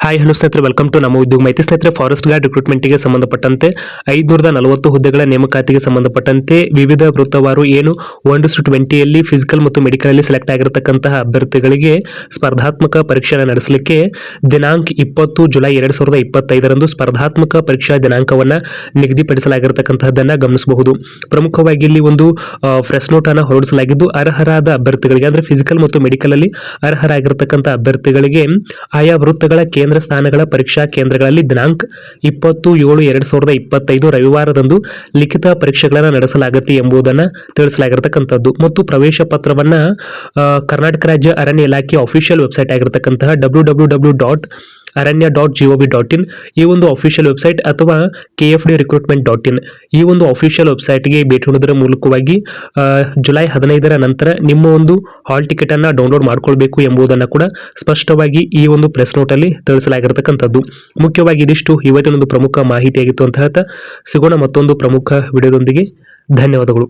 Hi hello ಸ್ನೇಹಿತರೆ, welcome to ನಮ್ಮ ಉದ್ಯೋಗ ಮಾಹಿತಿ. ಸ್ನೇಹಿತರೆ, ಫಾರೆಸ್ಟ್ ಗಾರ್ಡ್ ರಿಕ್ರೂಟ್ಮೆಂಟ್ಗೆ ಸಂಬಂಧಪಟ್ಟಂತೆ 540 ಹುದ್ದೆಗಳ ನೇಮಕಾತಿಗೆ ಸಂಬಂಧಪಟ್ಟಂತೆ ವಿವಿಧ ವೃತ್ತವಾರು ಏನು 1:20ಯಲ್ಲಿ ಫಿಸಿಕಲ್ ಮತ್ತು ಮೆಡಿಕಲ್ ಅಲ್ಲಿ ಸೆಲೆಕ್ಟ್ ಆಗಿರತಕ್ಕಂತಹ ಅಭ್ಯರ್ಥಿಗಳಿಗೆ ಸ್ಪರ್ಧಾತ್ಮಕ ಪರೀಕ್ಷೆಯನ್ನು ನಡೆಸಲಿಕ್ಕೆ ದಿನಾಂಕ 20 ಜುಲೈ 2025 ಸ್ಪರ್ಧಾತ್ಮಕ ಪರೀಕ್ಷಾ ದಿನಾಂಕವನ್ನು ನಿಗದಿಪಡಿಸಲಾಗಿರತಕ್ಕಂತಹದ್ದನ್ನು ಗಮನಿಸಬಹುದು. ಪ್ರಮುಖವಾಗಿ ಇಲ್ಲಿ ಒಂದು ಪ್ರೆಸ್ ನೋಟ್ ಅನ್ನು ಹೊರಡಿಸಲಾಗಿದ್ದು, ಅರ್ಹರಾದ ಅಭ್ಯರ್ಥಿಗಳಿಗೆ ಅಂದ್ರೆ ಫಿಸಿಕಲ್ ಮತ್ತು ಮೆಡಿಕಲ್ ಅಲ್ಲಿ ಅರ್ಹರಾಗಿರತಕ್ಕಂಥ ಅಭ್ಯರ್ಥಿಗಳಿಗೆ ಆಯಾ ವೃತ್ತಗಳ ಕೇಂದ್ರ ಸ್ಥಾನಗಳ ಪರೀಕ್ಷಾ ಕೇಂದ್ರಗಳಲ್ಲಿ ದಿನಾಂಕ 20/7/2025 ರವಿವಾರದಂದು ಲಿಖಿತ ಪರೀಕ್ಷೆಗಳನ್ನು ನಡೆಸಲಾಗುತ್ತೆ ಎಂಬುದನ್ನು ತಿಳಿಸಲಾಗಿರತಕ್ಕಂಥದ್ದು. ಮತ್ತು ಪ್ರವೇಶ ಪತ್ರವನ್ನ ಕರ್ನಾಟಕ ರಾಜ್ಯ ಅರಣ್ಯ ಇಲಾಖೆ ಅಫಿಷಿಯಲ್ ವೆಬ್ಸೈಟ್ ಆಗಿರತಕ್ಕಂತಹ www.aranya.gov.in ಈ ಒಂದು ಅಫಿಷಿಯಲ್ ವೆಬ್ಸೈಟ್ ಅಥವಾ KFD-recruitment.in ಈ ಒಂದು ಅಫಿಷಿಯಲ್ ವೆಬ್ಸೈಟ್ಗೆ ಭೇಟಿ ನೀಡುವುದರ ಮೂಲಕವಾಗಿ ಜುಲೈ 15ರ ನಂತರ ನಿಮ್ಮ ಒಂದು ಹಾಲ್ ಟಿಕೆಟ್ ಅನ್ನ ಡೌನ್ಲೋಡ್ ಮಾಡ್ಕೊಳ್ಬೇಕು ಎಂಬುದನ್ನು ಕೂಡ ಸ್ಪಷ್ಟವಾಗಿ ಈ ಒಂದು ಪ್ರೆಸ್ ನೋಟ್ ಅಲ್ಲಿ ತಿಳಿಸಲಾಗಿರತಕ್ಕಂಥದ್ದು. ಮುಖ್ಯವಾಗಿ ಇದಿಷ್ಟು ಇವತ್ತಿನ ಒಂದು ಪ್ರಮುಖ ಮಾಹಿತಿಯಾಗಿತ್ತು ಅಂತ ಹೇಳ್ತಾ ಸಿಗೋಣ ಮತ್ತೊಂದು ಪ್ರಮುಖ ವಿಡಿಯೋದೊಂದಿಗೆ. ಧನ್ಯವಾದಗಳು.